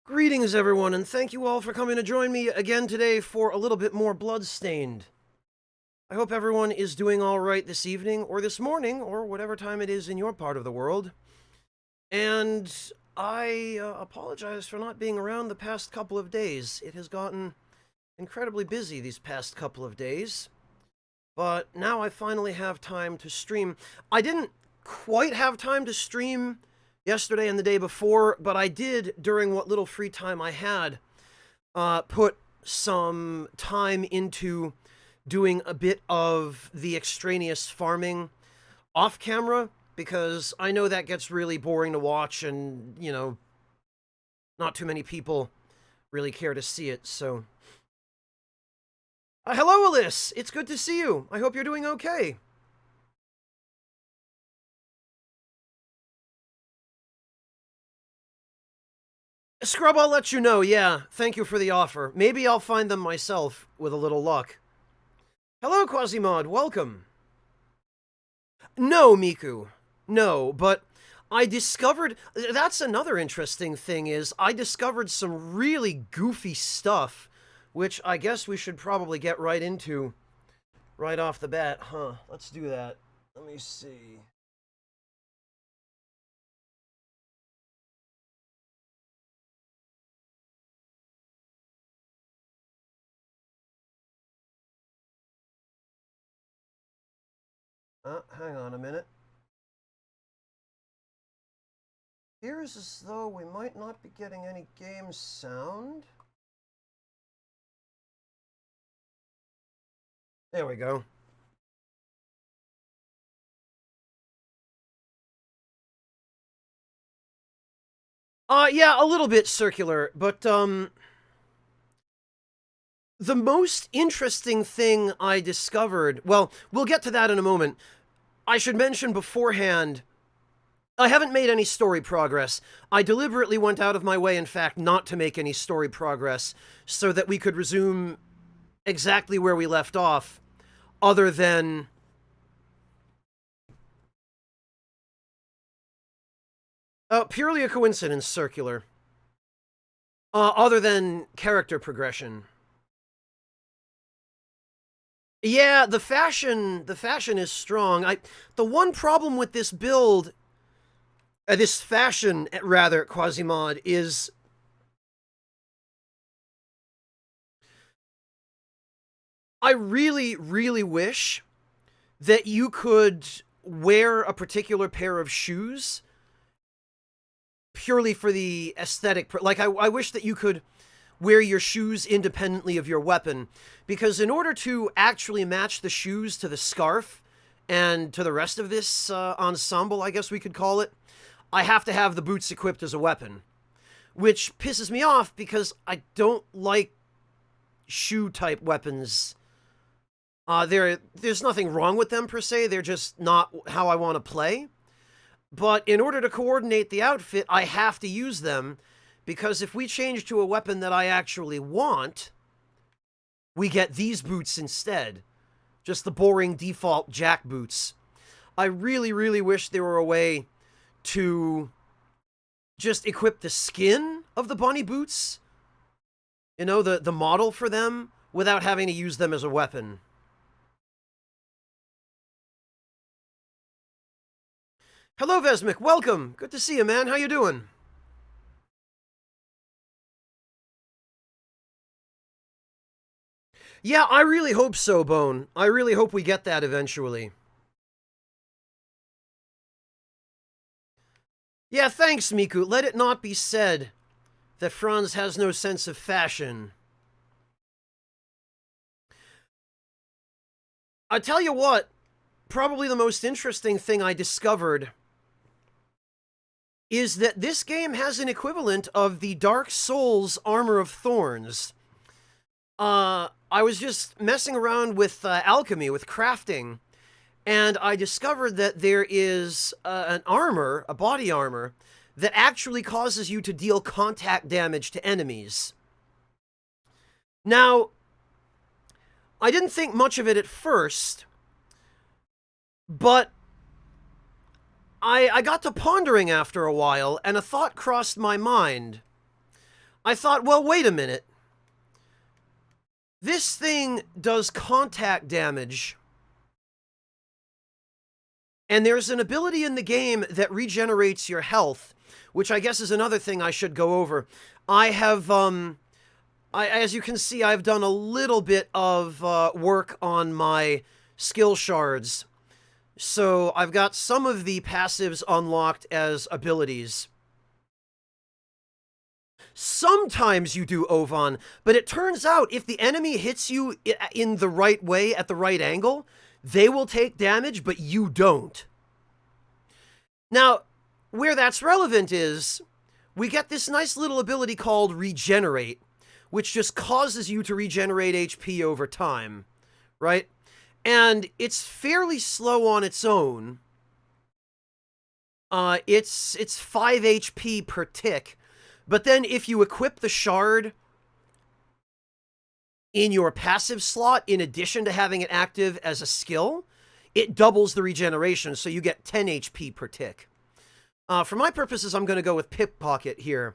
Greetings, everyone, and thank you all for coming to join me again today for a little bit more Bloodstained. I hope everyone is doing all right this evening, or this morning, or whatever time it is in your part of the world. And I apologize for not being around the past couple of days. It has gotten incredibly busy these past couple of days. But now I finally have time to stream. I didn't quite have time to stream yesterday and the day before, but I did, during what little free time I had, put some time into doing a bit of the extraneous farming off camera, because I know that gets really boring to watch and, not too many people really care to see it, so... hello, Alice! It's good to see you! I hope you're doing okay. Scrub, I'll let you know, yeah. Thank you for the offer. Maybe I'll find them myself, with a little luck. Hello, Quasimod, welcome. No, Miku. No, but I discovered... That's another interesting thing, is I discovered some really goofy stuff, which I guess we should probably get right into right off the bat. Huh, let's do that. Let me see... hang on a minute. Appears as though we might not be getting any game sound. There we go. Yeah, a little bit circular, but, the most interesting thing I discovered... Well, we'll get to that in a moment. I should mention beforehand, I haven't made any story progress. I deliberately went out of my way, in fact, not to make any story progress, so that we could resume exactly where we left off, other than... purely a coincidence, circular. Other than character progression. Yeah, the fashion is strong. The one problem with this build, this fashion, rather, Quasimod, is... I really, really wish that you could wear a particular pair of shoes purely for the aesthetic. Like, I wish that you could wear your shoes independently of your weapon, because in order to actually match the shoes to the scarf and to the rest of this ensemble, I guess we could call it, I have to have the boots equipped as a weapon, which pisses me off because I don't like shoe-type weapons. There's nothing wrong with them per se, they're just not how I want to play. But in order to coordinate the outfit, I have to use them, because if we change to a weapon that I actually want, we get these boots instead. Just the boring default jack boots. I really, really wish there were a way to just equip the skin of the bunny boots, you know, the model for them, without having to use them as a weapon. Hello, Vesmic, welcome! Good to see you, man. How you doing? Yeah, I really hope so, Bone. I really hope we get that eventually. Yeah, thanks, Miku. Let it not be said that Franz has no sense of fashion. I tell you what, probably the most interesting thing I discovered is that this game has an equivalent of the Dark Souls Armor of Thorns. I was just messing around with alchemy, with crafting, and I discovered that there is an armor, a body armor, that actually causes you to deal contact damage to enemies. Now, I didn't think much of it at first, but I got to pondering after a while, and a thought crossed my mind. I thought, well, wait a minute. This thing does contact damage. And there's an ability in the game that regenerates your health, which I guess is another thing I should go over. I have, as you can see, I've done a little bit of work on my skill shards. So I've got some of the passives unlocked as abilities. Sometimes you do Ovan, but it turns out if the enemy hits you in the right way, at the right angle, they will take damage, but you don't. Now, where that's relevant is, we get this nice little ability called Regenerate, which just causes you to regenerate HP over time, right? And it's fairly slow on its own. It's 5 HP per tick, but then if you equip the shard in your passive slot, in addition to having it active as a skill, it doubles the regeneration, so you get 10 HP per tick. For my purposes, I'm going to go with Pickpocket here.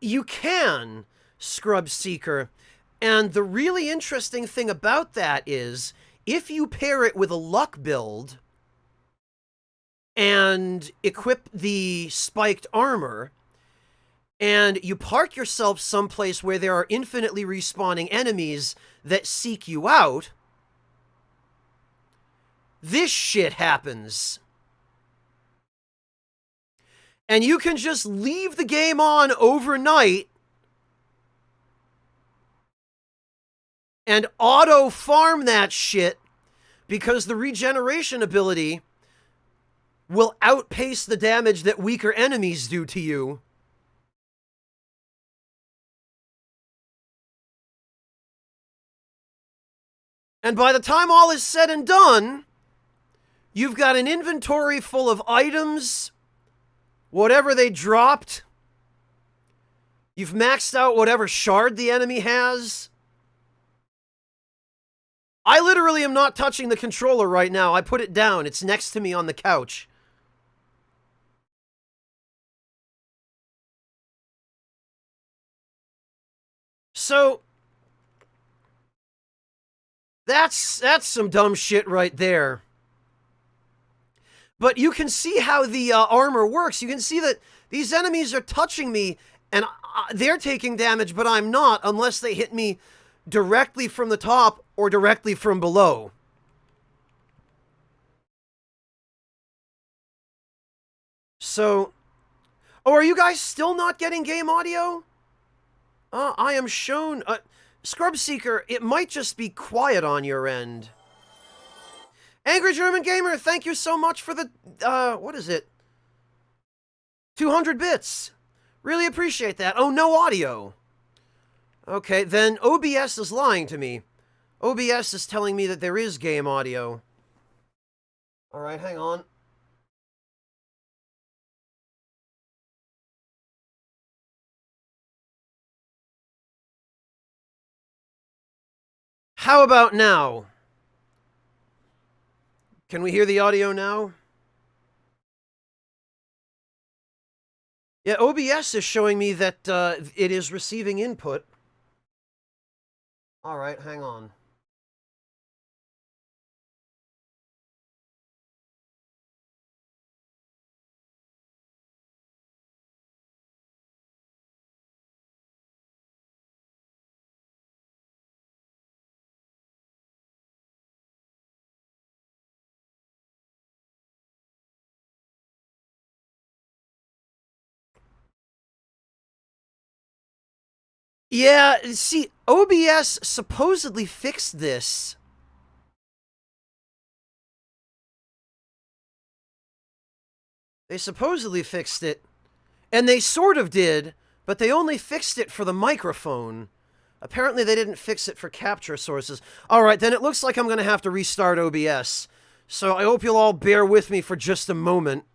You can Scrub Seeker, and the really interesting thing about that is, if you pair it with a luck build and equip the spiked armor, and you park yourself someplace where there are infinitely respawning enemies that seek you out, this shit happens. And you can just leave the game on overnight and auto-farm that shit, because the regeneration ability will outpace the damage that weaker enemies do to you. And by the time all is said and done, you've got an inventory full of items, whatever they dropped. You've maxed out whatever shard the enemy has. I literally am not touching the controller right now. I put it down. It's next to me on the couch. So, that's some dumb shit right there. But you can see how the armor works. You can see that these enemies are touching me, and they're taking damage, but I'm not, unless they hit me directly from the top or directly from below. So, oh, are you guys still not getting game audio? I am shown... Scrub Seeker, it might just be quiet on your end. Angry German Gamer, thank you so much for the, what is it? 200 bits. Really appreciate that. Oh, no audio. Okay, then OBS is lying to me. OBS is telling me that there is game audio. Alright, hang on. How about now? Can we hear the audio now? Yeah, OBS is showing me that it is receiving input. Alright, hang on. Yeah, see, OBS supposedly fixed this. They supposedly fixed it. And they sort of did, but they only fixed it for the microphone. Apparently they didn't fix it for capture sources. Alright, then it looks like I'm going to have to restart OBS. So I hope you'll all bear with me for just a moment.